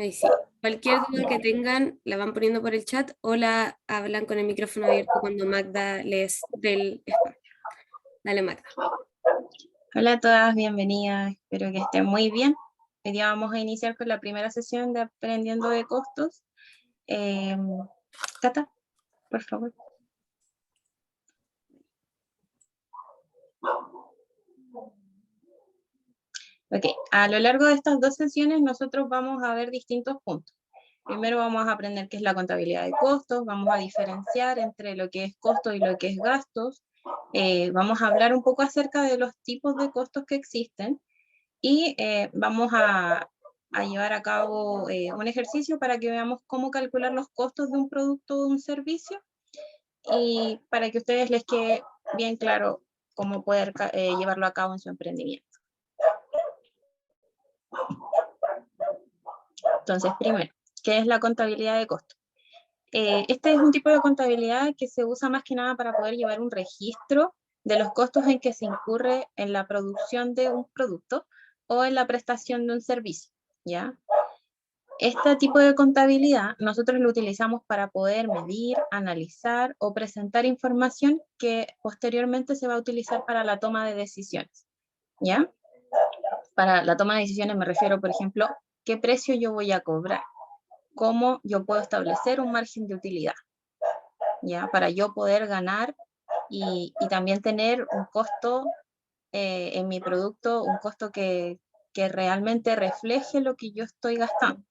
Ahí sí. Cualquier duda que tengan, la van poniendo por el chat o la hablan con el micrófono abierto cuando Magda les dé el espacio. Dale, Magda. Hola a todas, bienvenidas, espero que estén muy bien. Hoy día vamos a iniciar con la primera sesión de Aprendiendo de Costos. Cata, por favor. Ok, a lo largo de estas dos sesiones nosotros vamos a ver distintos puntos. Primero vamos a aprender qué es la contabilidad de costos, vamos a diferenciar entre lo que es costo y lo que es gastos, vamos a hablar un poco acerca de los tipos de costos que existen y vamos a llevar a cabo un ejercicio para que veamos cómo calcular los costos de un producto o de un servicio y para que a ustedes les quede bien claro cómo poder llevarlo a cabo en su emprendimiento. Entonces, primero, ¿qué es la contabilidad de costos? Este es un tipo de contabilidad que se usa más que nada para poder llevar un registro de los costos en que se incurre en la producción de un producto o en la prestación de un servicio, ¿ya? Este tipo de contabilidad nosotros lo utilizamos para poder medir, analizar o presentar información que posteriormente se va a utilizar para la toma de decisiones, ¿ya? Para la toma de decisiones me refiero, por ejemplo, qué precio yo voy a cobrar, cómo yo puedo establecer un margen de utilidad, ¿ya? Para yo poder ganar y también tener un costo en mi producto, un costo que realmente refleje lo que yo estoy gastando,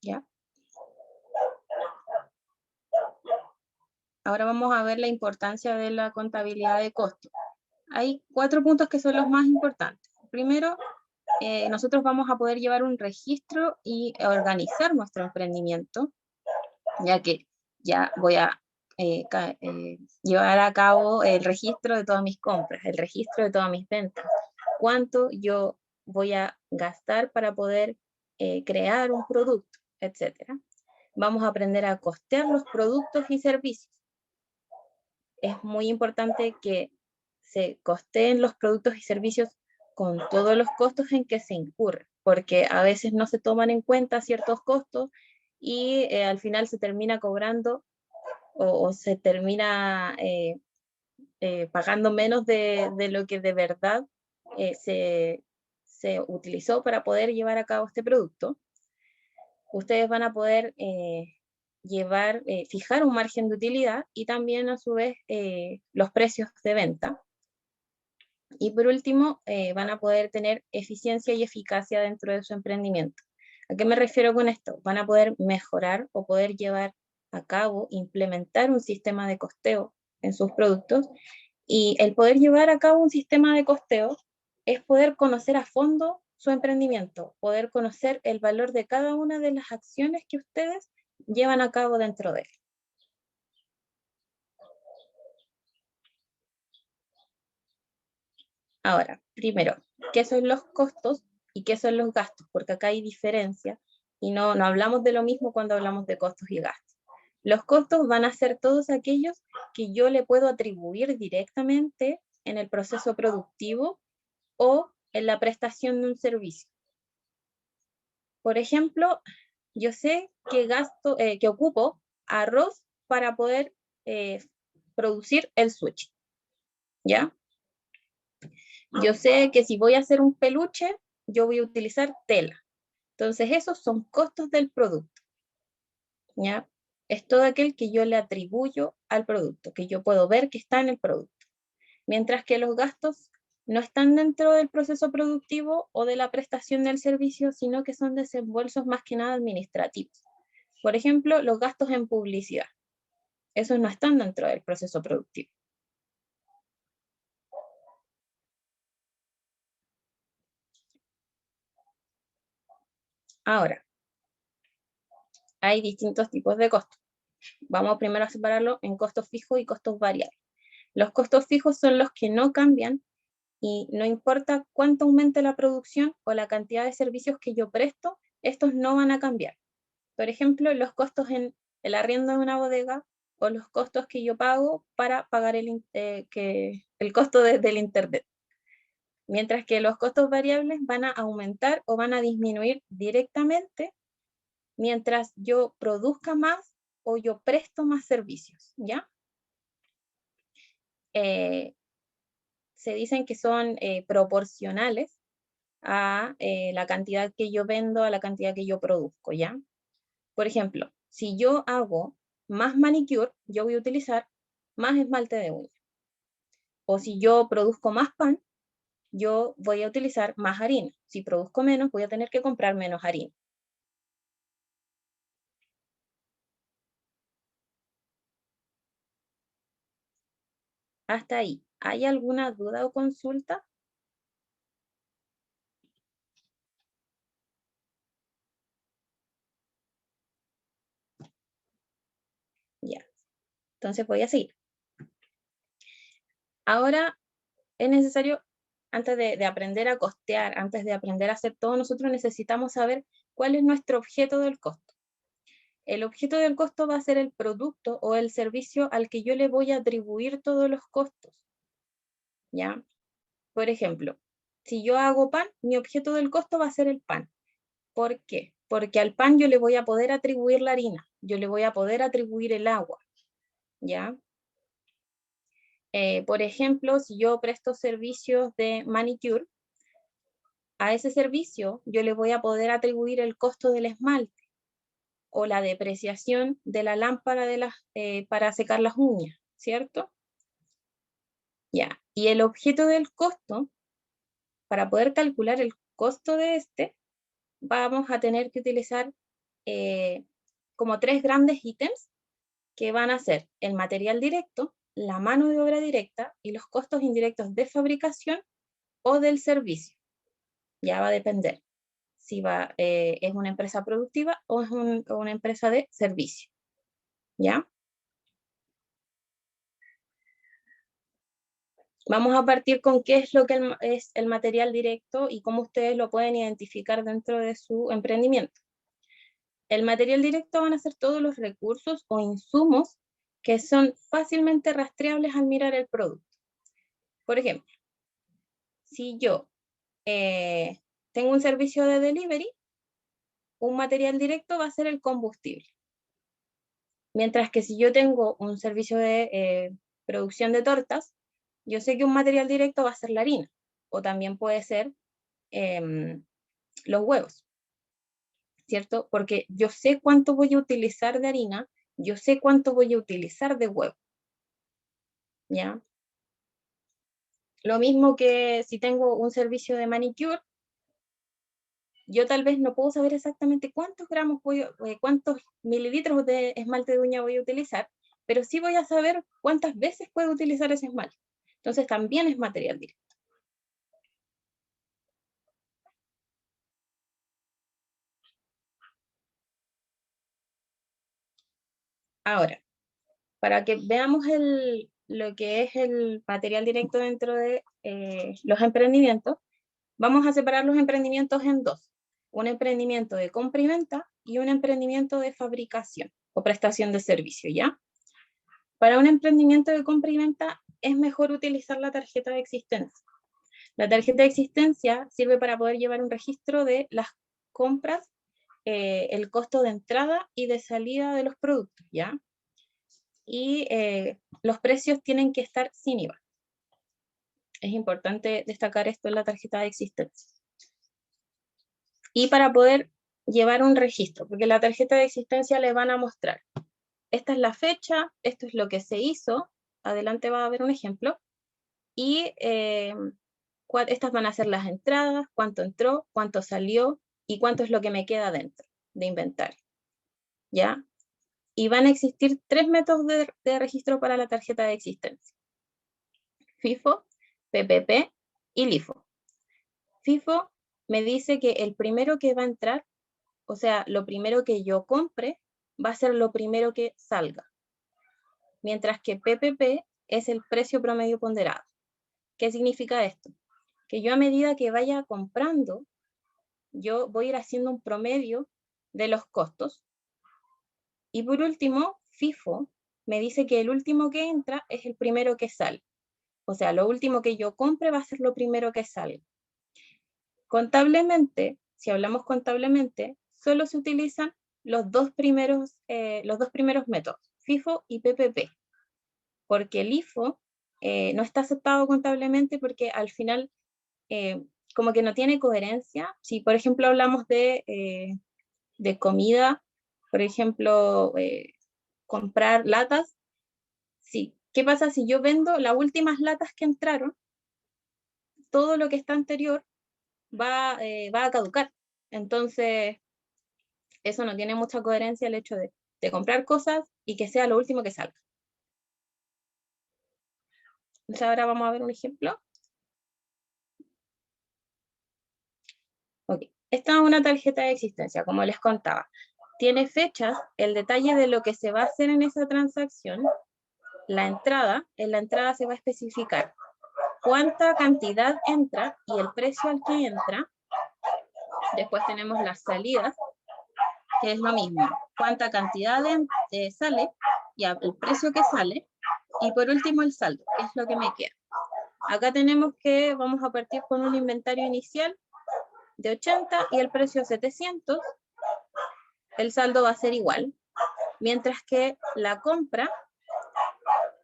¿ya? Ahora vamos a ver la importancia de la contabilidad de costos. Hay 4 puntos que son los más importantes. Primero, nosotros vamos a poder llevar un registro y organizar nuestro emprendimiento, ya que ya voy a llevar a cabo el registro de todas mis compras, el registro de todas mis ventas, cuánto yo voy a gastar para poder crear un producto, etcétera. Vamos a aprender a costear los productos y servicios. Es muy importante que se costeen los productos y servicios con todos los costos en que se incurre, porque a veces no se toman en cuenta ciertos costos y al final se termina cobrando o se termina pagando menos de lo que de verdad se utilizó para poder llevar a cabo este producto. Ustedes van a poder fijar un margen de utilidad y también a su vez los precios de venta. Y por último, van a poder tener eficiencia y eficacia dentro de su emprendimiento. ¿A qué me refiero con esto? Van a poder mejorar o poder llevar a cabo, implementar un sistema de costeo en sus productos. Y el poder llevar a cabo un sistema de costeo es poder conocer a fondo su emprendimiento, poder conocer el valor de cada una de las acciones que ustedes llevan a cabo dentro de él. Ahora, primero, ¿qué son los costos y qué son los gastos? Porque acá hay diferencia y no hablamos de lo mismo cuando hablamos de costos y gastos. Los costos van a ser todos aquellos que yo le puedo atribuir directamente en el proceso productivo o en la prestación de un servicio. Por ejemplo, yo sé que ocupo arroz para poder producir el sushi, ¿ya? Yo sé que si voy a hacer un peluche, yo voy a utilizar tela. Entonces, esos son costos del producto, ¿ya? Es todo aquel que yo le atribuyo al producto, que yo puedo ver que está en el producto. Mientras que los gastos no están dentro del proceso productivo o de la prestación del servicio, sino que son desembolsos más que nada administrativos. Por ejemplo, los gastos en publicidad. Esos no están dentro del proceso productivo. Ahora, hay distintos tipos de costos. Vamos primero a separarlo en costos fijos y costos variables. Los costos fijos son los que no cambian y no importa cuánto aumente la producción o la cantidad de servicios que yo presto, estos no van a cambiar. Por ejemplo, los costos en el arriendo de una bodega o los costos que yo pago para pagar el costo del internet. Mientras que los costos variables van a aumentar o van a disminuir directamente mientras yo produzca más o yo presto más servicios, ¿ya? Se dicen que son proporcionales a la cantidad que yo vendo, a la cantidad que yo produzco, ¿ya? Por ejemplo, si yo hago más manicure, yo voy a utilizar más esmalte de uña. O si yo produzco más pan, yo voy a utilizar más harina. Si produzco menos, voy a tener que comprar menos harina. Hasta ahí. ¿Hay alguna duda o consulta? Ya. Entonces voy a seguir. Ahora es necesario, antes de aprender a costear, antes de aprender a hacer todo, nosotros necesitamos saber cuál es nuestro objeto del costo. El objeto del costo va a ser el producto o el servicio al que yo le voy a atribuir todos los costos. ¿Ya? Por ejemplo, si yo hago pan, mi objeto del costo va a ser el pan. ¿Por qué? Porque al pan yo le voy a poder atribuir la harina, yo le voy a poder atribuir el agua. ¿Ya? Por ejemplo, si yo presto servicios de manicure, a ese servicio yo le voy a poder atribuir el costo del esmalte o la depreciación de la lámpara para secar las uñas, ¿cierto? Ya. Y el objeto del costo, para poder calcular el costo de este, vamos a tener que utilizar como 3 grandes ítems que van a ser el material directo, la mano de obra directa y los costos indirectos de fabricación o del servicio. Ya va a depender si es una empresa productiva o es una empresa de servicio. ¿Ya? Vamos a partir con qué es lo que es el material directo y cómo ustedes lo pueden identificar dentro de su emprendimiento. El material directo van a ser todos los recursos o insumos que son fácilmente rastreables al mirar el producto. Por ejemplo, si yo tengo un servicio de delivery, un material directo va a ser el combustible. Mientras que si yo tengo un servicio de producción de tortas, yo sé que un material directo va a ser la harina, o también puede ser los huevos, ¿cierto? Porque yo sé cuánto voy a utilizar de harina, yo sé cuánto voy a utilizar de huevo, ¿ya? Lo mismo que si tengo un servicio de manicure, yo tal vez no puedo saber exactamente cuántos gramos cuántos mililitros de esmalte de uña voy a utilizar, pero sí voy a saber cuántas veces puedo utilizar ese esmalte. Entonces también es material directo. Ahora, para que veamos lo que es el material directo dentro de los emprendimientos, vamos a separar los emprendimientos en dos. Un emprendimiento de compra y venta y un emprendimiento de fabricación o prestación de servicio, ¿ya? Para un emprendimiento de compra y venta es mejor utilizar la tarjeta de existencia. La tarjeta de existencia sirve para poder llevar un registro de las compras, el costo de entrada y de salida de los productos, ¿ya? Y los precios tienen que estar sin IVA. Es importante destacar esto en la tarjeta de existencia. Y para poder llevar un registro, porque la tarjeta de existencia le van a mostrar, esta es la fecha, esto es lo que se hizo, adelante va a haber un ejemplo, y estas van a ser las entradas, cuánto entró, cuánto salió y cuánto es lo que me queda dentro de inventario, ¿ya? Y van a existir 3 métodos de registro para la tarjeta de existencia: FIFO, PPP y LIFO. FIFO me dice que el primero que va a entrar, o sea, lo primero que yo compre, va a ser lo primero que salga. Mientras que PPP es el precio promedio ponderado. ¿Qué significa esto? Que yo a medida que vaya comprando, yo voy a ir haciendo un promedio de los costos. Y por último, FIFO me dice que el último que entra es el primero que sale. O sea, lo último que yo compre va a ser lo primero que salga. Contablemente, si hablamos contablemente, solo se utilizan los dos primeros métodos, FIFO y PPP, porque el IFO no está aceptado contablemente porque al final como que no tiene coherencia. Si por ejemplo hablamos de comida, por ejemplo, comprar latas, sí. ¿Qué pasa si yo vendo las últimas latas que entraron? Todo lo que está anterior va a caducar. Entonces, eso no tiene mucha coherencia el hecho de comprar cosas y que sea lo último que salga. Entonces ahora vamos a ver un ejemplo. Ok, esta es una tarjeta de existencia, como les contaba. Tiene fechas, el detalle de lo que se va a hacer en esa transacción, la entrada, en la entrada se va a especificar cuánta cantidad entra y el precio al que entra. Después tenemos las salidas, que es lo mismo, cuánta cantidad sale y el precio que sale. Y por último el saldo, que es lo que me queda. Acá tenemos que vamos a partir con un inventario inicial de 80 y el precio 700. El saldo va a ser igual, mientras que la compra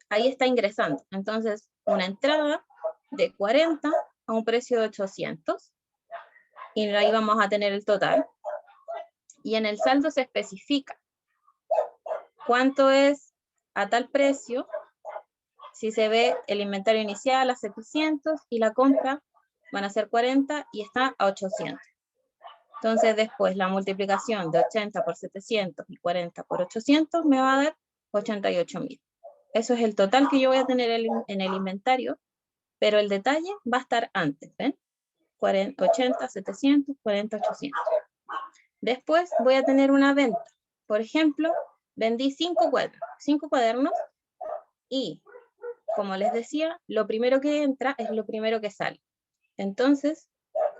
ahí está ingresando. Entonces, una entrada de 40 a un precio de 800 y ahí vamos a tener el total. Y en el saldo se especifica cuánto es a tal precio, si se ve el inventario inicial a 700 y la compra van a ser 40 y está a 800. Entonces después la multiplicación de 80 por 700 y 40 por 800 me va a dar 88.000. Eso es el total que yo voy a tener en el inventario, pero el detalle va a estar antes, ¿ven? 80, 700, 40, 800. Después voy a tener una venta. Por ejemplo, vendí 5 cuadernos y, como les decía, lo primero que entra es lo primero que sale. Entonces,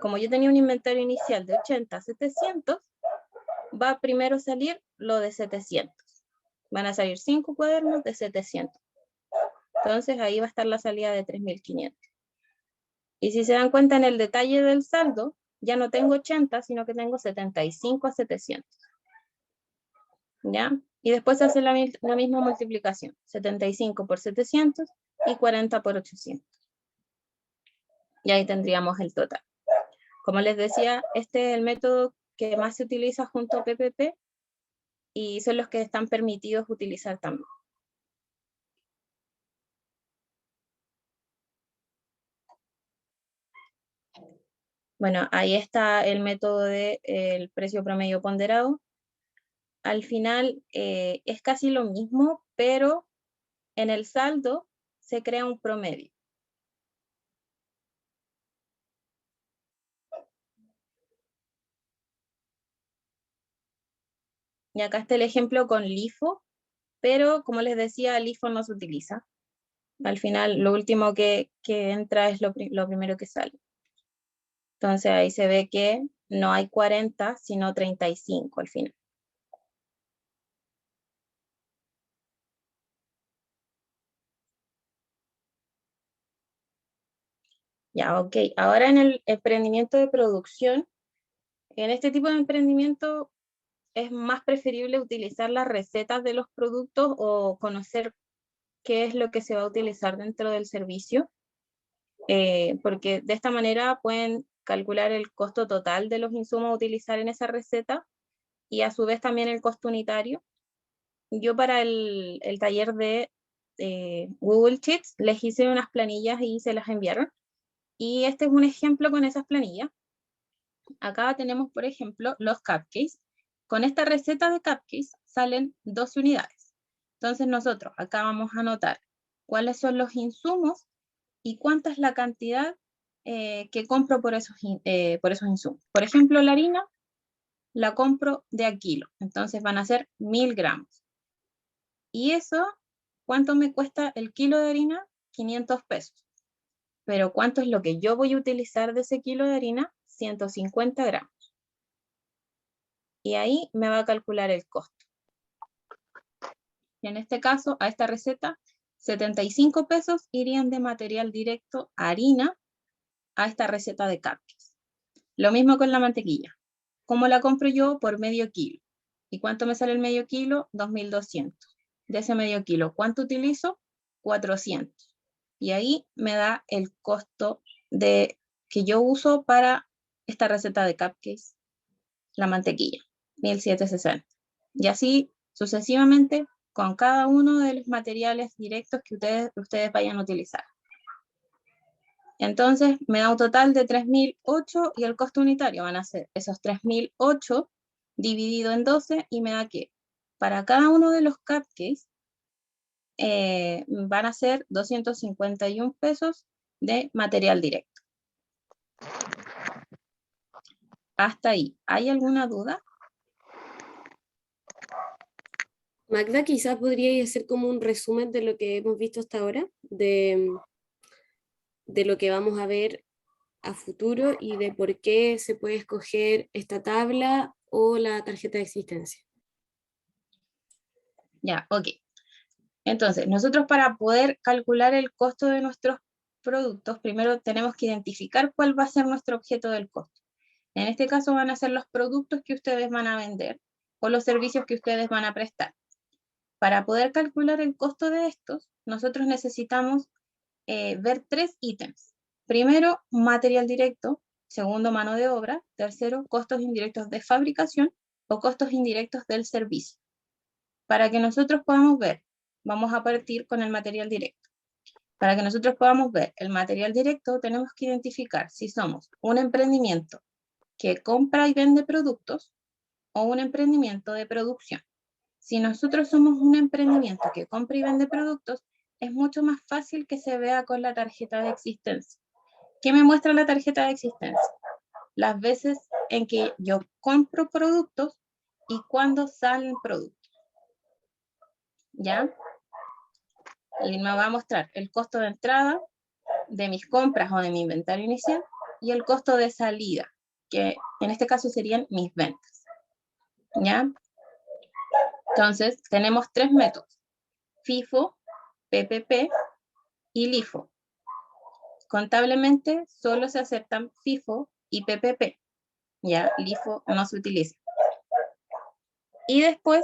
como yo tenía un inventario inicial de 80 a 700, va a primero salir lo de 700. Van a salir 5 cuadernos de 700. Entonces ahí va a estar la salida de 3.500. Y si se dan cuenta en el detalle del saldo, ya no tengo 80, sino que tengo 75 a 700. ¿Ya? Y después se hace la misma multiplicación. 75 por 700 y 40 por 800. Y ahí tendríamos el total. Como les decía, este es el método que más se utiliza junto a PPP y son los que están permitidos utilizar también. Bueno, ahí está el método del precio promedio ponderado. Al final es casi lo mismo, pero en el saldo se crea un promedio. Y acá está el ejemplo con LIFO, pero como les decía, LIFO no se utiliza. Al final, lo último que entra es lo primero que sale. Entonces ahí se ve que no hay 40, sino 35 al final. Ya, ok. Ahora en el emprendimiento de producción, en este tipo de emprendimiento es más preferible utilizar las recetas de los productos o conocer qué es lo que se va a utilizar dentro del servicio, porque de esta manera pueden calcular el costo total de los insumos a utilizar en esa receta y a su vez también el costo unitario. Yo para el taller de Google Sheets les hice unas planillas y se las enviaron. Y este es un ejemplo con esas planillas. Acá tenemos, por ejemplo, los cupcakes. Con esta receta de cupcakes salen 12 unidades. Entonces nosotros acá vamos a anotar cuáles son los insumos y cuánta es la cantidad que compro por esos insumos. Por ejemplo, la harina la compro de a kilo, entonces van a ser 1.000 gramos. Y eso, ¿cuánto me cuesta el kilo de harina? 500 pesos. Pero ¿cuánto es lo que yo voy a utilizar de ese kilo de harina? 150 gramos. Y ahí me va a calcular el costo. Y en este caso, a esta receta 75 pesos irían de material directo a harina a esta receta de cupcakes. Lo mismo con la mantequilla. ¿Cómo la compro yo? Por medio kilo. ¿Y cuánto me sale el medio kilo? 2.200. De ese medio kilo, ¿cuánto utilizo? 400. Y ahí me da el costo que yo uso para esta receta de cupcakes, la mantequilla, 1.760. Y así sucesivamente con cada uno de los materiales directos que ustedes vayan a utilizar. Entonces me da un total de 3.008 y el costo unitario van a ser esos 3.008 dividido en 12 y me da que para cada uno de los cupcakes van a ser 251 pesos de material directo. Hasta ahí. ¿Hay alguna duda? Magda, quizás podría hacer como un resumen de lo que hemos visto hasta ahora, de lo que vamos a ver a futuro y de por qué se puede escoger esta tabla o la tarjeta de existencia. Ya, ok. Entonces, nosotros para poder calcular el costo de nuestros productos, primero tenemos que identificar cuál va a ser nuestro objeto del costo. En este caso van a ser los productos que ustedes van a vender o los servicios que ustedes van a prestar. Para poder calcular el costo de estos, nosotros necesitamos ver 3 ítems. Primero, material directo. Segundo, mano de obra. Tercero, costos indirectos de fabricación o costos indirectos del servicio. Para que nosotros podamos ver, vamos a partir con el material directo. Para que nosotros podamos ver el material directo, tenemos que identificar si somos un emprendimiento que compra y vende productos o un emprendimiento de producción. Si nosotros somos un emprendimiento que compra y vende productos, es mucho más fácil que se vea con la tarjeta de existencia. ¿Qué me muestra la tarjeta de existencia? Las veces en que yo compro productos y cuándo salen productos. ¿Ya? Y me va a mostrar el costo de entrada de mis compras o de mi inventario inicial y el costo de salida, que en este caso serían mis ventas. ¿Ya? Entonces, tenemos 3 métodos: FIFO, PPP y LIFO. Contablemente solo se aceptan FIFO y PPP, ya LIFO no se utiliza. Y después,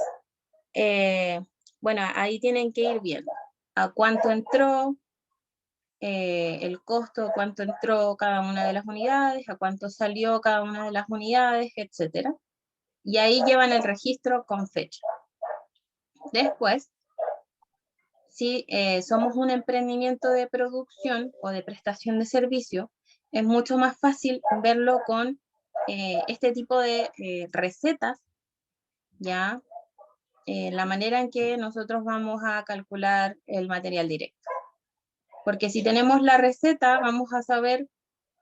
bueno, ahí tienen que ir viendo a cuánto entró, el costo, cuánto entró cada una de las unidades, a cuánto salió cada una de las unidades, etc. Y ahí llevan el registro con fecha. Después, si somos un emprendimiento de producción o de prestación de servicio, es mucho más fácil verlo con este tipo de recetas, ¿ya? La manera en que nosotros vamos a calcular el material directo. Porque si tenemos la receta, vamos a saber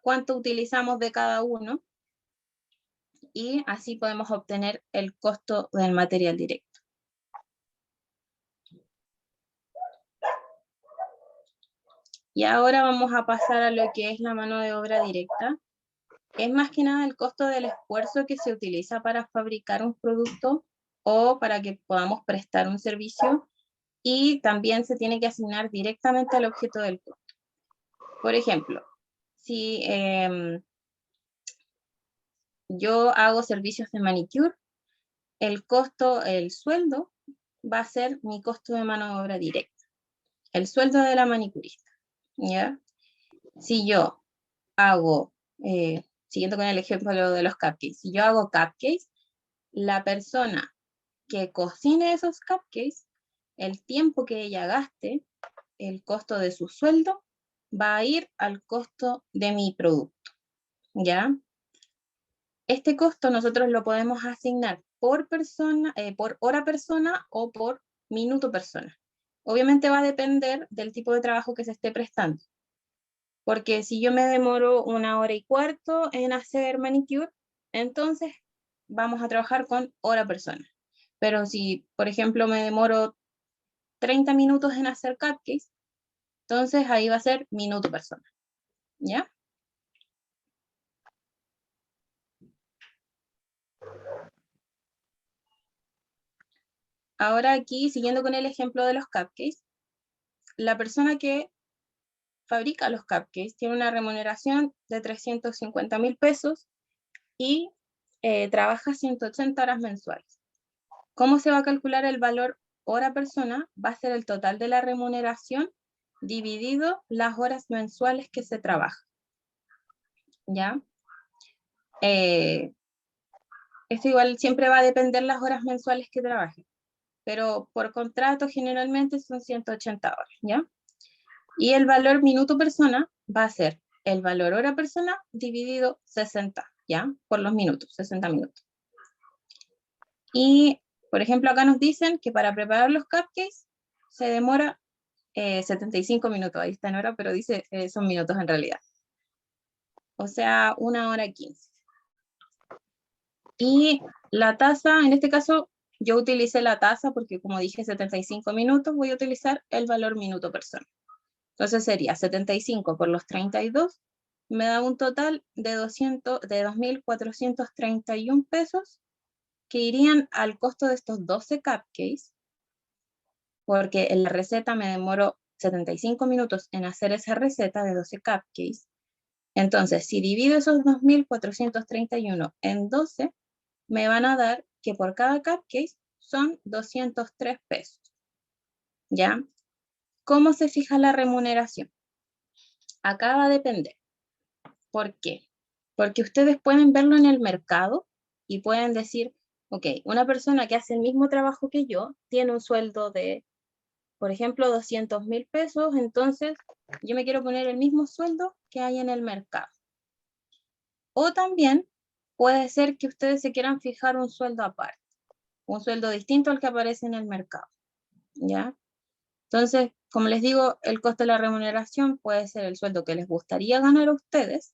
cuánto utilizamos de cada uno y así podemos obtener el costo del material directo. Y ahora vamos a pasar a lo que es la mano de obra directa. Es más que nada el costo del esfuerzo que se utiliza para fabricar un producto o para que podamos prestar un servicio, y también se tiene que asignar directamente al objeto del costo. Por ejemplo, si yo hago servicios de manicure, el costo, el sueldo, va a ser mi costo de mano de obra directa, el sueldo de la manicurista, ¿ya? Si yo hago, siguiendo con el ejemplo de los cupcakes, si yo hago cupcakes, la persona que cocine esos cupcakes, el tiempo que ella gaste, el costo de su sueldo, va a ir al costo de mi producto, ¿ya? Este costo nosotros lo podemos asignar por persona, por hora persona o por minuto persona. Obviamente va a depender del tipo de trabajo que se esté prestando. Porque si yo me demoro 1 hora y cuarto en hacer manicure, entonces vamos a trabajar con hora persona. Pero si, por ejemplo, me demoro 30 minutos en hacer cupcakes, entonces ahí va a ser minuto persona. ¿Ya? Ahora aquí, siguiendo con el ejemplo de los cupcakes, la persona que fabrica los cupcakes tiene una remuneración de 350.000 pesos y trabaja 180 horas mensuales. ¿Cómo se va a calcular el valor hora persona? Va a ser el total de la remuneración dividido las horas mensuales que se trabaja. ¿Ya? Esto igual siempre va a depender las horas mensuales que trabaje, pero por contrato generalmente son 180 horas, ¿ya? Y el valor minuto persona va a ser el valor hora persona dividido 60, ¿ya? Por los minutos, 60 minutos. Y, por ejemplo, acá nos dicen que para preparar los cupcakes se demora 75 minutos, ahí está en hora, pero dice son minutos en realidad. O sea, 1 hora 15. Y la tasa, en este caso, yo utilicé la tasa porque como dije 75 minutos, voy a utilizar el valor minuto persona. Entonces sería 75 por los 32, me da un total de 2.431 pesos que irían al costo de estos 12 cupcakes, porque en la receta me demoro 75 minutos en hacer esa receta de 12 cupcakes. Entonces, si divido esos 2.431 en 12, me van a dar que por cada cupcake son 203 pesos. ¿Ya? ¿Cómo se fija la remuneración? Acá va a depender. ¿Por qué? Porque ustedes pueden verlo en el mercado y pueden decir, ok, una persona que hace el mismo trabajo que yo tiene un sueldo de, por ejemplo, 200.000 pesos, entonces yo me quiero poner el mismo sueldo que hay en el mercado. O también puede ser que ustedes se quieran fijar un sueldo aparte, un sueldo distinto al que aparece en el mercado, ¿ya? Entonces, como les digo, el costo de la remuneración puede ser el sueldo que les gustaría ganar a ustedes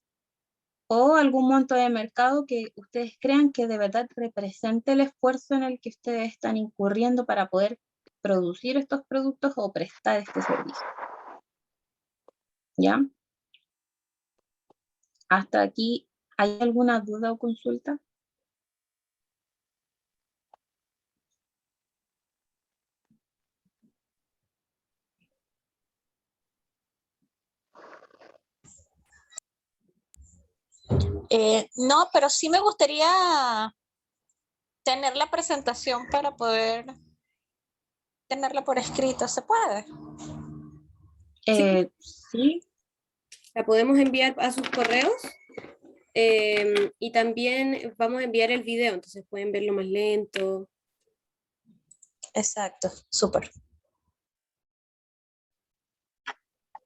o algún monto de mercado que ustedes crean que de verdad represente el esfuerzo en el que ustedes están incurriendo para poder producir estos productos o prestar este servicio. ¿Ya? Hasta aquí, ¿hay alguna duda o consulta? No, pero sí me gustaría tener la presentación para poder tenerla por escrito. ¿Se puede? Sí. La podemos enviar a sus correos y también vamos a enviar el video, entonces pueden verlo más lento. Exacto, súper.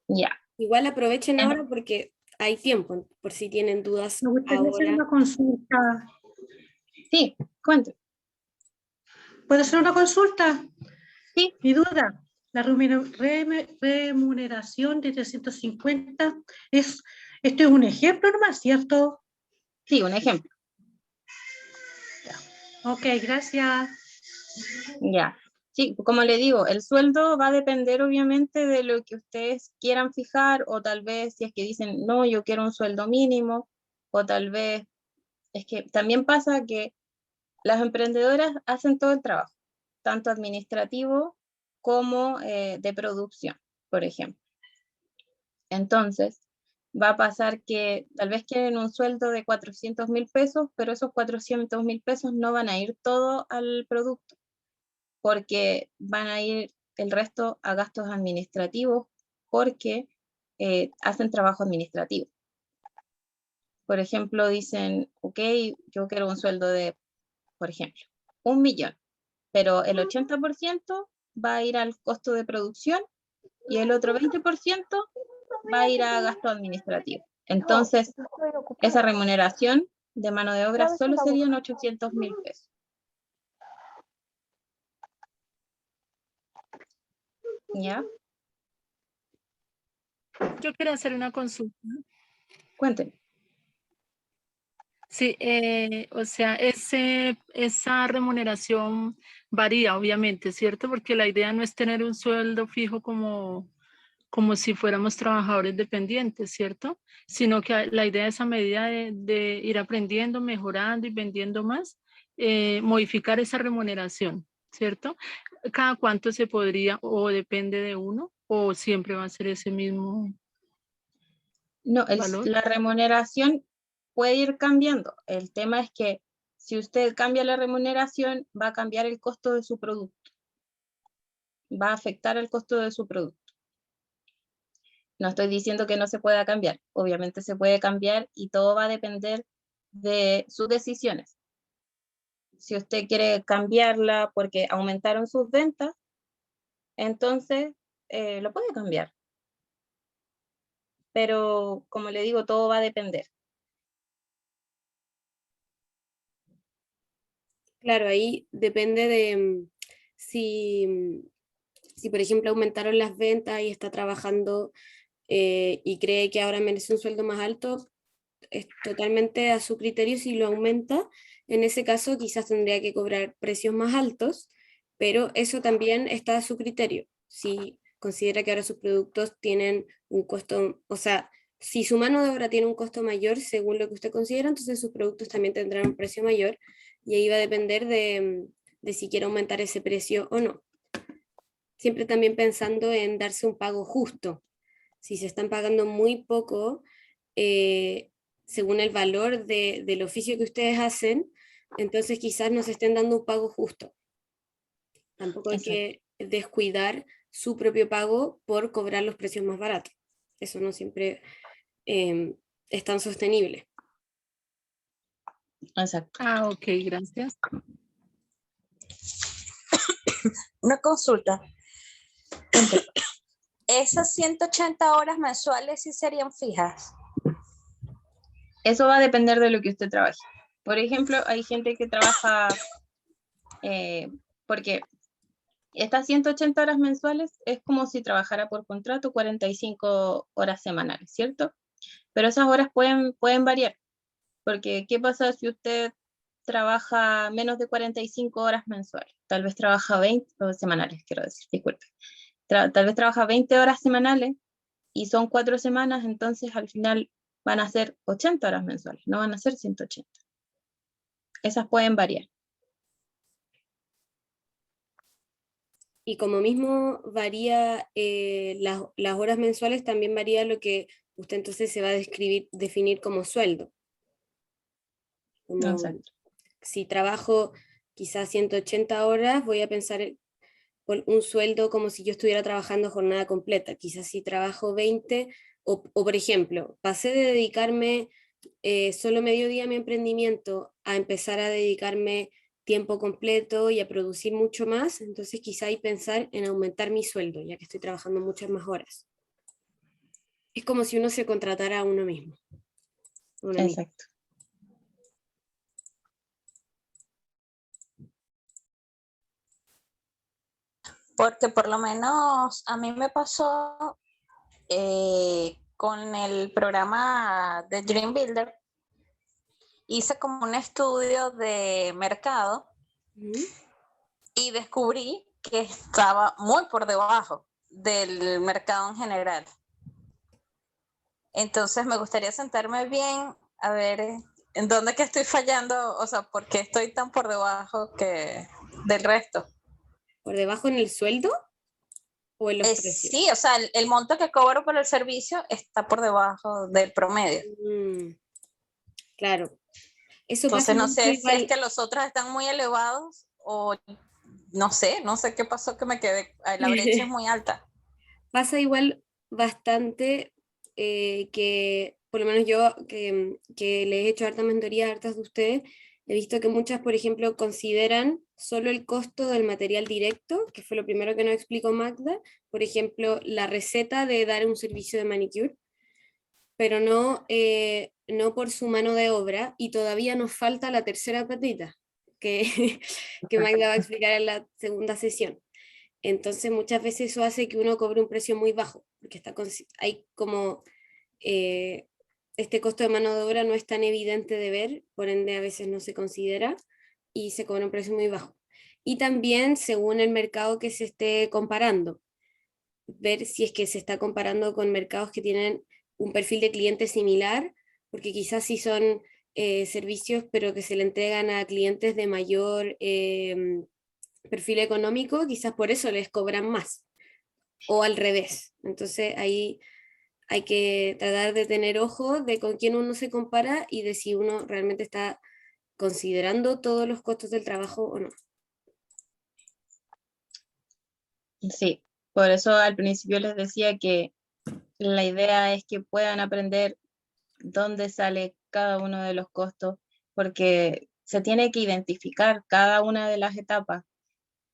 Ya. Igual aprovechen ahora porque hay tiempo, por si tienen dudas Me gustaría hacer ahora. una consulta. Sí, cuente. ¿Puedo hacer una consulta? Sí. Mi duda, la remuneración de 350, esto es un ejemplo nomás, ¿cierto? Sí, un ejemplo. Ok, gracias. Ya. Sí, como le digo, el sueldo va a depender obviamente de lo que ustedes quieran fijar o tal vez si es que dicen, no, yo quiero un sueldo mínimo o tal vez, es que también pasa que las emprendedoras hacen todo el trabajo, tanto administrativo como de producción, por ejemplo. Entonces, va a pasar que tal vez quieren un sueldo de 400.000 pesos, pero esos 400.000 pesos no van a ir todo al producto, porque van a ir el resto a gastos administrativos, porque hacen trabajo administrativo. Por ejemplo, dicen, ok, yo quiero un sueldo de, por ejemplo, 1 millón, pero el 80% va a ir al costo de producción y el otro 20% va a ir a gasto administrativo. Entonces, esa remuneración de mano de obra solo serían 800.000 pesos. ¿Ya? Yo quiero hacer una consulta. Cuéntenme. Sí, o sea, esa remuneración varía, obviamente, ¿cierto? Porque la idea no es tener un sueldo fijo como si fuéramos trabajadores dependientes, ¿cierto? Sino que la idea es a medida de ir aprendiendo, mejorando y vendiendo más, modificar esa remuneración, ¿cierto? ¿Cada cuánto se podría o depende de uno ¿O siempre va a ser ese mismo No, valor? la remuneración puede ir cambiando. El tema es que si usted cambia la remuneración, va a cambiar el costo de su producto. Va a afectar el costo de su producto. No estoy diciendo que no se pueda cambiar. Obviamente se puede cambiar y todo va a depender de sus decisiones. Si usted quiere cambiarla porque aumentaron sus ventas, entonces lo puede cambiar. Pero como le digo, todo va a depender. Claro, ahí depende de si, por ejemplo, aumentaron las ventas y está trabajando y cree que ahora merece un sueldo más alto, es totalmente a su criterio si lo aumenta. En ese caso, quizás tendría que cobrar precios más altos, pero eso también está a su criterio. Si considera que ahora sus productos tienen un costo, o sea, si su mano de obra tiene un costo mayor según lo que usted considera, entonces sus productos también tendrán un precio mayor y ahí va a depender de si quiere aumentar ese precio o no. Siempre también pensando en darse un pago justo. Si se están pagando muy poco, según el valor del oficio que ustedes hacen, entonces quizás no se estén dando un pago justo. Tampoco hay Exacto. que descuidar su propio pago por cobrar los precios más baratos. Eso no siempre es tan sostenible. Exacto. Ah, ok, gracias. Una consulta. ¿Esas 180 horas mensuales sí serían fijas? Eso va a depender de lo que usted trabaje. Por ejemplo, hay gente que trabaja, porque estas 180 horas mensuales es como si trabajara por contrato 45 horas semanales, ¿cierto? Pero esas horas pueden variar, porque ¿qué pasa si usted trabaja menos de 45 horas mensuales? Tal vez trabaja 20 semanales, quiero decir, disculpe. Tal vez trabaja 20 horas semanales y son 4 semanas, entonces al final van a ser 80 horas mensuales, no van a ser 180. Esas pueden variar. Y como mismo varía las horas mensuales, también varía lo que usted entonces se va a definir como sueldo. Como Exacto. si trabajo quizás 180 horas, voy a pensar por un sueldo como si yo estuviera trabajando jornada completa. Quizás si trabajo 20, o por ejemplo, pasé de dedicarme solo mediodía a mi emprendimiento a empezar a dedicarme tiempo completo y a producir mucho más, entonces quizá hay pensar en aumentar mi sueldo, ya que estoy trabajando muchas más horas. Es como si uno se contratara a uno mismo. a una misma. Exacto. Porque por lo menos a mí me pasó con el programa de Dream Builder, hice como un estudio de mercado y descubrí que estaba muy por debajo del mercado en general. Entonces me gustaría sentarme bien a ver en dónde que estoy fallando, o sea, por qué estoy tan por debajo del resto. ¿Por debajo en el sueldo o en los precios? Sí, o sea, el monto que cobro por el servicio está por debajo del promedio. Claro. Eso pasa Entonces no mucho sé si es igual. que los otros están muy elevados o no sé qué pasó que me quedé, la brecha es muy alta. Pasa igual bastante que, por lo menos yo que le he hecho harta mentoría a hartas de ustedes, he visto que muchas, por ejemplo, consideran solo el costo del material directo, que fue lo primero que nos explicó Magda, por ejemplo, la receta de dar un servicio de manicure, pero no por su mano de obra, y todavía nos falta la tercera patita, que, que Magda va a explicar en la segunda sesión. Entonces muchas veces eso hace que uno cobre un precio muy bajo, porque hay como este costo de mano de obra no es tan evidente de ver, por ende a veces no se considera y se cobra un precio muy bajo. Y también según el mercado que se esté comparando, ver si es que se está comparando con mercados que tienen un perfil de cliente similar, porque quizás sí son servicios, pero que se le entregan a clientes de mayor perfil económico, quizás por eso les cobran más. o al revés. Entonces ahí hay que tratar de tener ojo de con quién uno se compara y de si uno realmente está considerando todos los costos del trabajo o no. Sí, por eso al principio les decía que la idea es que puedan aprender dónde sale cada uno de los costos, porque se tiene que identificar cada una de las etapas.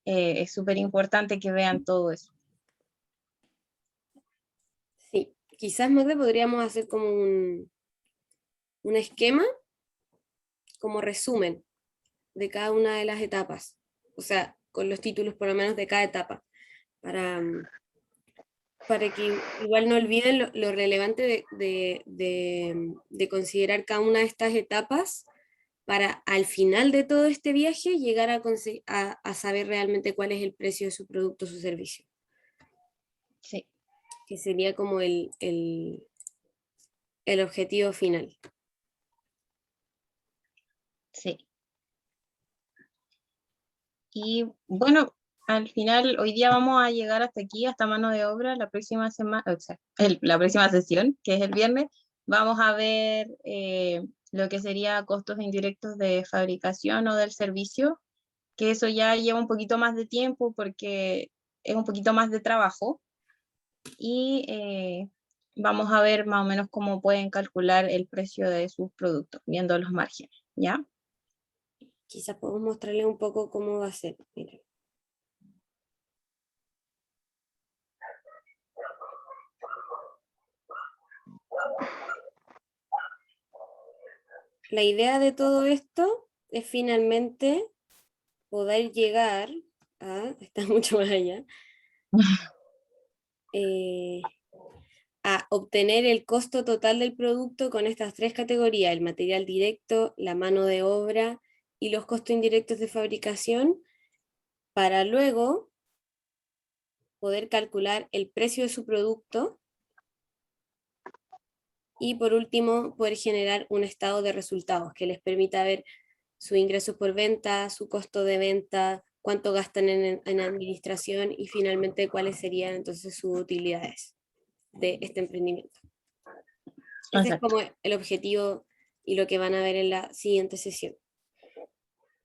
Es súper importante que vean todo eso. Sí, quizás Magda podríamos hacer como un esquema, como resumen de cada una de las etapas, o sea, con los títulos por lo menos de cada etapa, para, para que igual no olviden lo relevante de considerar cada una de estas etapas para al final de todo este viaje llegar a saber realmente cuál es el precio de su producto o su servicio. Sí. Que sería como el objetivo final. Sí. Y bueno, al final, hoy día vamos a llegar hasta aquí, hasta mano de obra. La próxima semana, o sea, la próxima sesión, que es el viernes, vamos a ver lo que sería costos indirectos de fabricación o del servicio, que eso ya lleva un poquito más de tiempo porque es un poquito más de trabajo. Y vamos a ver más o menos cómo pueden calcular el precio de sus productos, viendo los márgenes, ¿ya? Quizás podemos mostrarle un poco cómo va a ser. Miren. La idea de todo esto es finalmente poder llegar está mucho más allá, a obtener el costo total del producto con estas tres categorías, el material directo, la mano de obra y los costos indirectos de fabricación, para luego poder calcular el precio de su producto y por último poder generar un estado de resultados que les permita ver su ingreso por venta, su costo de venta, cuánto gastan en administración y finalmente cuáles serían entonces sus utilidades de este emprendimiento. Ese es como el objetivo y lo que van a ver en la siguiente sesión.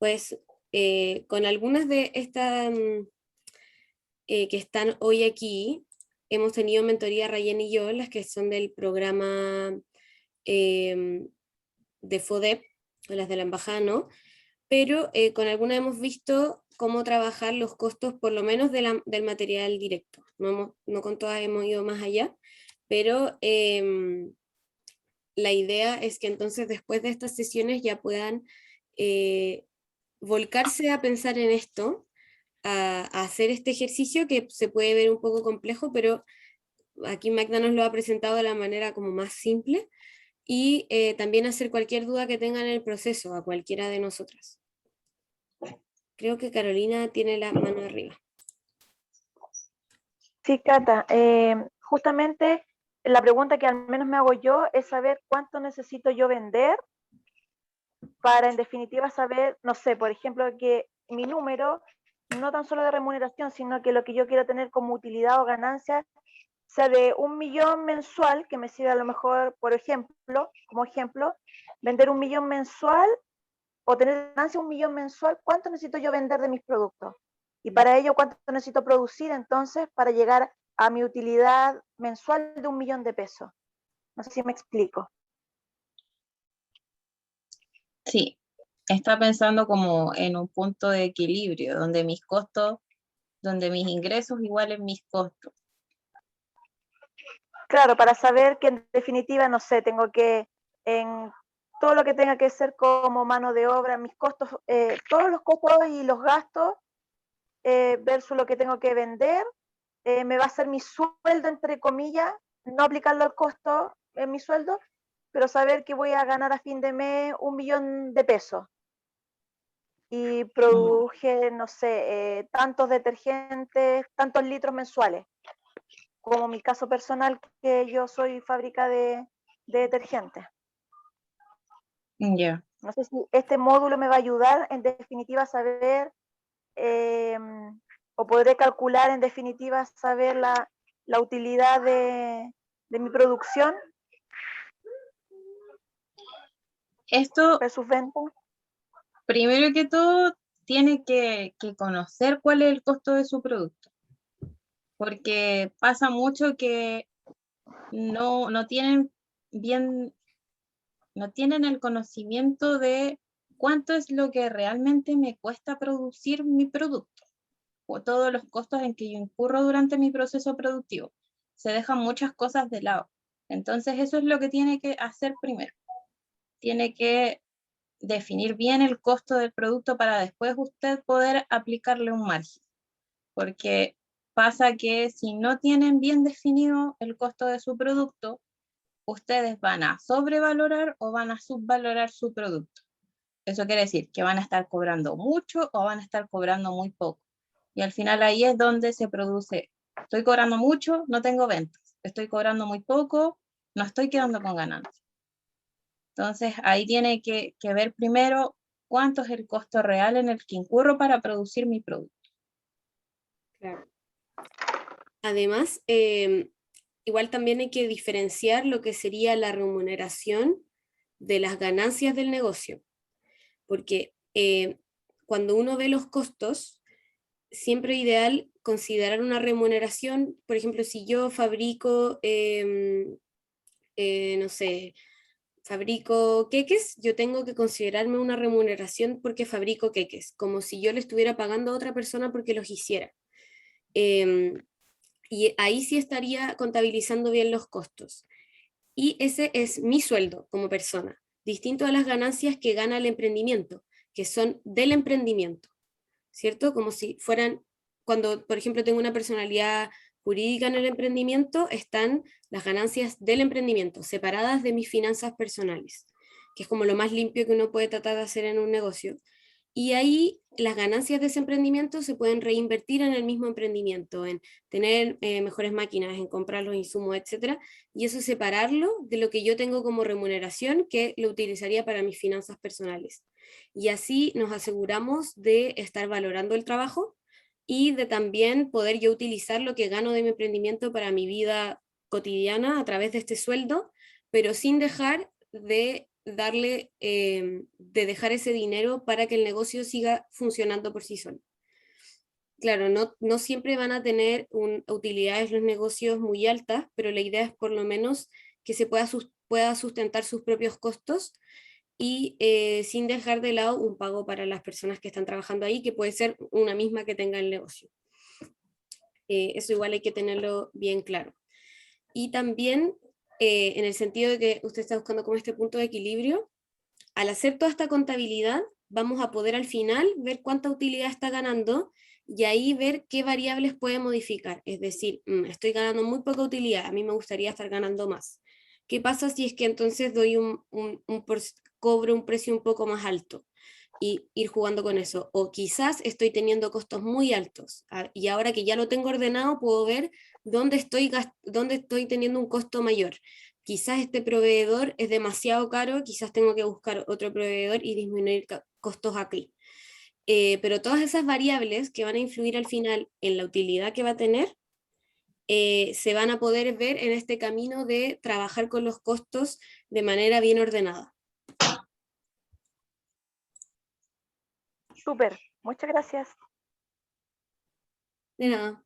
Pues con algunas de estas que están hoy aquí, hemos tenido mentoría Rayen y yo, las que son del programa de FODEP, o las de la embajada no, pero con algunas hemos visto cómo trabajar los costos, por lo menos del material directo. No con todas hemos ido más allá, pero la idea es que entonces después de estas sesiones ya puedan volcarse a pensar en esto, a hacer este ejercicio que se puede ver un poco complejo, pero aquí Magda nos lo ha presentado de la manera como más simple, y también hacer cualquier duda que tengan en el proceso a cualquiera de nosotras. Creo que Carolina tiene la mano arriba. Sí, Cata, justamente la pregunta que al menos me hago yo es saber cuánto necesito yo vender para en definitiva saber, no sé, por ejemplo, que mi número, no tan solo de remuneración, sino que lo que yo quiero tener como utilidad o ganancia sea de 1.000.000 mensual, que me sirva a lo mejor, por ejemplo, como ejemplo, vender 1.000.000 mensual o tener ganancia 1.000.000 mensual, ¿cuánto necesito yo vender de mis productos? Y para ello, ¿cuánto necesito producir entonces para llegar a mi utilidad mensual de 1.000.000 de pesos? No sé si me explico. Sí, está pensando como en un punto de equilibrio, donde mis costos, donde mis ingresos igualen mis costos. Claro, para saber que en definitiva, no sé, tengo que, en todo lo que tenga que ser como mano de obra, mis costos, todos los costos y los gastos, versus lo que tengo que vender, me va a ser mi sueldo, entre comillas, no aplicarlo al costo en mi sueldo, pero saber que voy a ganar a fin de mes 1.000.000 de pesos. Y produje, no sé, tantos detergentes, tantos litros mensuales, como mi caso personal, que yo soy fábrica de detergentes. Ya. No sé si este módulo me va a ayudar en definitiva a saber, o podré calcular en definitiva, saber la utilidad de mi producción Esto, versus venta? primero que todo, tiene que conocer cuál es el costo de su producto, porque pasa mucho que no tienen bien, no tienen el conocimiento de cuánto es lo que realmente me cuesta producir mi producto, o todos los costos en que yo incurro durante mi proceso productivo. Se dejan muchas cosas de lado. Entonces, eso es lo que tiene que hacer primero. Tiene que definir bien el costo del producto para después usted poder aplicarle un margen. Porque pasa que si no tienen bien definido el costo de su producto, ustedes van a sobrevalorar o van a subvalorar su producto. Eso quiere decir que van a estar cobrando mucho o van a estar cobrando muy poco. Y al final ahí es donde se produce, estoy cobrando mucho, no tengo ventas. Estoy cobrando muy poco, no estoy quedando con ganancias. Entonces ahí tiene que ver primero cuánto es el costo real en el que incurro para producir mi producto. Claro. Además, igual también hay que diferenciar lo que sería la remuneración de las ganancias del negocio, porque cuando uno ve los costos, siempre es ideal considerar una remuneración. Por ejemplo, si yo fabrico, no sé, fabrico queques, yo tengo que considerarme una remuneración porque fabrico queques, como si yo le estuviera pagando a otra persona porque los hiciera. Y ahí sí estaría contabilizando bien los costos. Y ese es mi sueldo como persona, distinto a las ganancias que gana el emprendimiento, que son del emprendimiento, ¿cierto? Como si fueran, cuando por ejemplo tengo una personalidad jurídica en el emprendimiento, están las ganancias del emprendimiento, separadas de mis finanzas personales, que es como lo más limpio que uno puede tratar de hacer en un negocio. Y ahí las ganancias de ese emprendimiento se pueden reinvertir en el mismo emprendimiento, en tener mejores máquinas, en comprar los insumos, etcétera, y eso separarlo de lo que yo tengo como remuneración, que lo utilizaría para mis finanzas personales. Y así nos aseguramos de estar valorando el trabajo y de también poder yo utilizar lo que gano de mi emprendimiento para mi vida cotidiana a través de este sueldo, pero sin dejar de darle, de dejar ese dinero para que el negocio siga funcionando por sí solo. Claro, no siempre van a tener utilidades los negocios muy altas, pero la idea es por lo menos que se pueda sustentar sus propios costos y sin dejar de lado un pago para las personas que están trabajando ahí, que puede ser una misma que tenga el negocio. Eso igual hay que tenerlo bien claro. Y también en el sentido de que usted está buscando como este punto de equilibrio, al hacer toda esta contabilidad, vamos a poder al final ver cuánta utilidad está ganando y ahí ver qué variables puede modificar. Es decir, estoy ganando muy poca utilidad, a mí me gustaría estar ganando más. ¿Qué pasa si es que entonces doy cobro un precio un poco más alto? Y ir jugando con eso. O quizás estoy teniendo costos muy altos y ahora que ya lo tengo ordenado puedo ver dónde estoy teniendo un costo mayor. Quizás este proveedor es demasiado caro, quizás tengo que buscar otro proveedor y disminuir costos aquí. Pero todas esas variables que van a influir al final en la utilidad que va a tener, se van a poder ver en este camino de trabajar con los costos de manera bien ordenada. Súper, muchas gracias. De nada.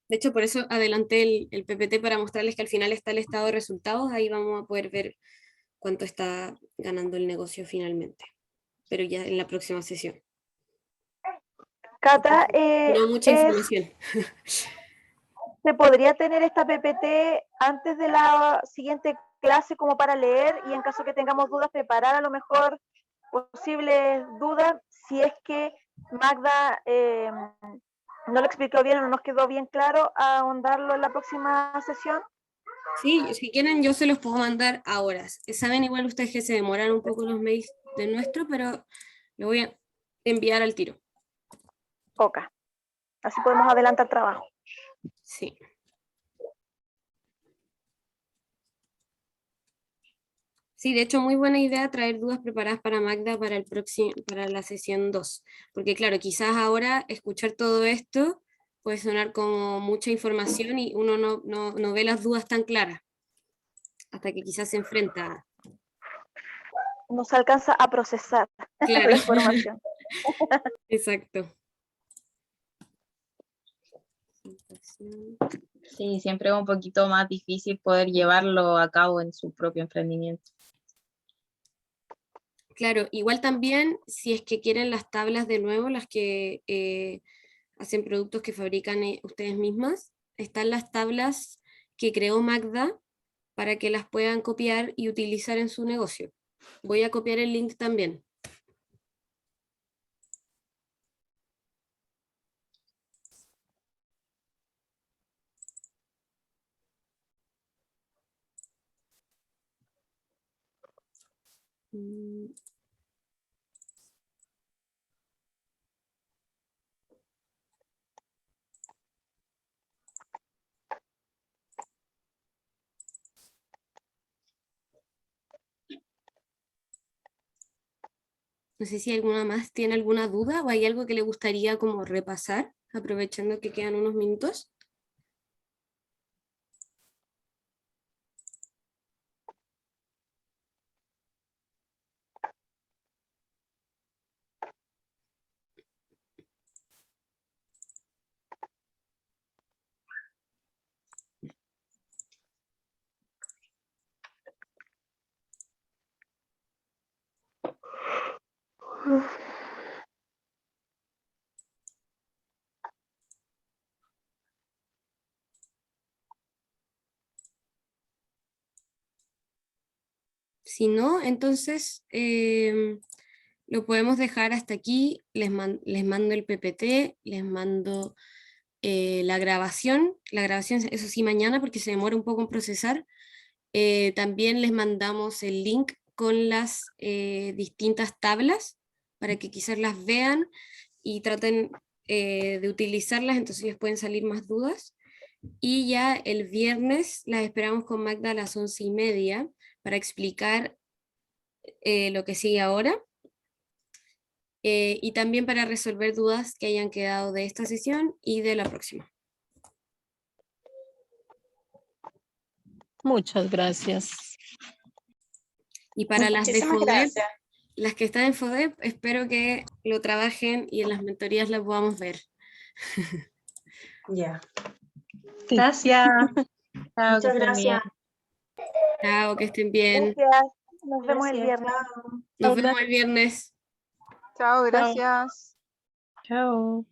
De hecho, por eso adelanté el PPT para mostrarles que al final está el estado de resultados. Ahí vamos a poder ver cuánto está ganando el negocio finalmente. Pero ya en la próxima sesión. Cata, No mucha información. ¿se podría tener esta PPT antes de la siguiente clase como para leer y en caso que tengamos dudas preparar a lo mejor posibles dudas si es que Magda no lo explicó bien o no nos quedó bien claro, ahondarlo en la próxima sesión? Sí, si quieren yo se los puedo mandar ahora. Saben igual ustedes que se demoran un poco los mails de nuestro, pero lo voy a enviar al tiro. Ok, así podemos adelantar trabajo. Sí. Sí, de hecho, muy buena idea traer dudas preparadas para Magda para para la sesión 2, porque claro, quizás ahora escuchar todo esto puede sonar como mucha información y uno no ve las dudas tan claras, hasta que quizás se enfrenta. No se alcanza a procesar Claro, la información. exacto. Sí, siempre es un poquito más difícil poder llevarlo a cabo en su propio emprendimiento. Claro, igual también si es que quieren las tablas de nuevo, las que hacen productos que fabrican ustedes mismas, están las tablas que creó Magda para que las puedan copiar y utilizar en su negocio. Voy a copiar el link también. No sé si alguna más tiene alguna duda o hay algo que le gustaría como repasar, aprovechando que quedan unos minutos. Si no, entonces lo podemos dejar hasta aquí. Les mando el PPT, les mando la grabación. La grabación, eso sí, mañana porque se demora un poco en procesar. También les mandamos el link con las distintas tablas para que quizás las vean y traten de utilizarlas, entonces les pueden salir más dudas. Y ya el viernes las esperamos con Magda a las 11:30 para explicar lo que sigue ahora y también para resolver dudas que hayan quedado de esta sesión y de la próxima. Muchas gracias. Y para las de Muchísimas FODEP, gracias. las que están en FODEP, espero que lo trabajen y en las mentorías las podamos ver. Ya. Sí. Gracias. Chao, Muchas que estén bien. gracias. Chao, que estén bien. Gracias. Nos vemos el Gracias, viernes. chao. Nos vemos el viernes. Chao, Chao. gracias. Chao.